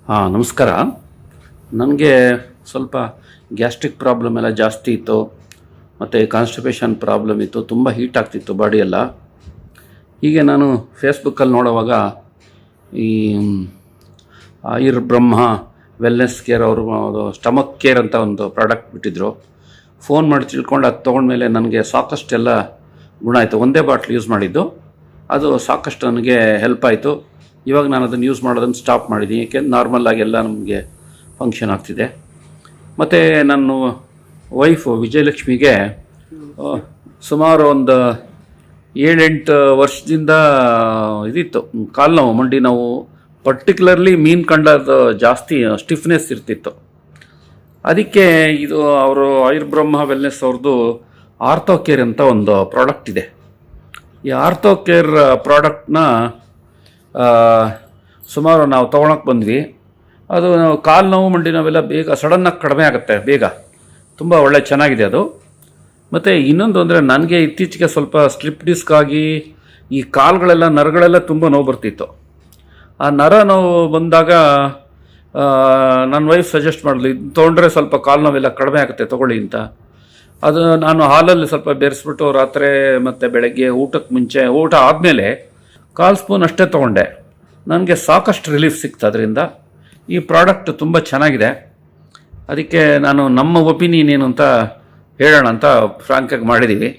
ಹಾಂ ನಮಸ್ಕಾರ. ನನಗೆ ಸ್ವಲ್ಪ ಗ್ಯಾಸ್ಟ್ರಿಕ್ ಪ್ರಾಬ್ಲಮ್ ಎಲ್ಲ ಜಾಸ್ತಿ ಇತ್ತು ಮತ್ತು ಕಾನ್ಸ್ಟಿಪೇಷನ್ ಪ್ರಾಬ್ಲಮ್ ಇತ್ತು. ತುಂಬ ಹೀಟ್ ಆಗ್ತಿತ್ತು ಬಾಡಿ ಎಲ್ಲ. ಹೀಗೆ ನಾನು ಫೇಸ್ಬುಕ್ಕಲ್ಲಿ ನೋಡುವಾಗ ಈ ಆಯುರ್ ಬ್ರಹ್ಮ ವೆಲ್ನೆಸ್ ಕೇರ್ ಅವರು ಸ್ಟಮಕ್ ಕೇರ್ ಅಂತ ಒಂದು ಪ್ರಾಡಕ್ಟ್ ಬಿಟ್ಟಿದ್ದರು. ಫೋನ್ ಮಾಡಿ ತಿಳ್ಕೊಂಡು ಅದು ತೊಗೊಂಡ್ಮೇಲೆ ನನಗೆ ಸಾಕಷ್ಟೆಲ್ಲ ಗುಣ ಆಯಿತು. ಒಂದೇ ಬಾಟ್ಲ್ ಯೂಸ್ ಮಾಡಿದ್ದು, ಅದು ಸಾಕಷ್ಟು ನನಗೆ ಹೆಲ್ಪ್ ಆಯಿತು. ಇವಾಗ ನಾನು ಅದನ್ನು ಯೂಸ್ ಮಾಡೋದನ್ನು ಸ್ಟಾಪ್ ಮಾಡಿದ್ದೀನಿ, ಏಕೆಂದ್ರೆ ನಾರ್ಮಲ್ಲಾಗಿ ಎಲ್ಲ ನಮಗೆ ಫಂಕ್ಷನ್ ಆಗ್ತಿದೆ. ಮತ್ತು ನನ್ನ ವೈಫು ವಿಜಯಲಕ್ಷ್ಮಿಗೆ ಸುಮಾರು ಒಂದು 7-8 ವರ್ಷದಿಂದ ಇದಿತ್ತು, ಕಾಲು ನೋವು, ಮಂಡಿ ನೋವು, ಪರ್ಟಿಕ್ಯುಲರ್ಲಿ ಮೀನು ಕಂಡದ್ದು ಜಾಸ್ತಿ ಸ್ಟಿಫ್ನೆಸ್ ಇರ್ತಿತ್ತು. ಅದಕ್ಕೆ ಇದು ಅವರು ಆಯುರ್ ಬ್ರಹ್ಮ ವೆಲ್ನೆಸ್ ಅವ್ರದ್ದು ಆರ್ಥೋ ಕೇರ್ ಅಂತ ಒಂದು ಪ್ರಾಡಕ್ಟ್ ಇದೆ. ಈ ಆರ್ಥೋ ಕೇರ್ ಪ್ರಾಡಕ್ಟ್ನ ಸುಮಾರು ನಾವು ತೊಗೊಳಕ್ಕೆ ಬಂದ್ವಿ. ಅದು ಕಾಲು ನೋವು, ಮಂಡಿ ನೋವೆಲ್ಲ ಬೇಗ ಸಡನ್ನಾಗಿ ಕಡಿಮೆ ಆಗುತ್ತೆ, ಬೇಗ. ತುಂಬ ಒಳ್ಳೆ ಚೆನ್ನಾಗಿದೆ ಅದು. ಮತ್ತು ಇನ್ನೊಂದು ಅಂದರೆ ನನಗೆ ಇತ್ತೀಚೆಗೆ ಸ್ವಲ್ಪ ಸ್ಲಿಪ್ ಡಿಸ್ಕ್ ಆಗಿ ಈ ಕಾಲುಗಳೆಲ್ಲ, ನರಗಳೆಲ್ಲ ತುಂಬ ನೋವು ಬರ್ತಿತ್ತು. ಆ ನರ ನೋವು ಬಂದಾಗ ನನ್ನ ವೈಫ್ ಸಜೆಸ್ಟ್ ಮಾಡಿದ್ಲು, ಇದು ತೊಗೊಂಡ್ರೆ ಸ್ವಲ್ಪ ಕಾಲು ನೋವೆಲ್ಲ ಕಡಿಮೆ ಆಗುತ್ತೆ, ತೊಗೊಳ್ಳಿ ಅಂತ. ಅದು ನಾನು ಹಾಲಲ್ಲಿ ಸ್ವಲ್ಪ ಬೆರೆಸ್ಬಿಟ್ಟು ರಾತ್ರಿ ಮತ್ತು ಬೆಳಗ್ಗೆ ಊಟಕ್ಕೆ ಮುಂಚೆ, ಊಟ ಆದಮೇಲೆ 1/4 ಸ್ಪೂನ್ ಅಷ್ಟೇ ತೊಗೊಂಡೆ. ನನಗೆ ಸಾಕಷ್ಟು ರಿಲೀಫ್ ಸಿಕ್ತು ಅದರಿಂದ. ಈ ಪ್ರಾಡಕ್ಟ್ ತುಂಬ ಚೆನ್ನಾಗಿದೆ. ಅದಕ್ಕೆ ನಾನು ನಮ್ಮ ಒಪಿನಿಯನ್ ಏನು ಅಂತ ಹೇಳೋಣ ಅಂತ ಫ್ರಾಂಕಾಗಿ ಮಾಡಿದ್ದೀವಿ.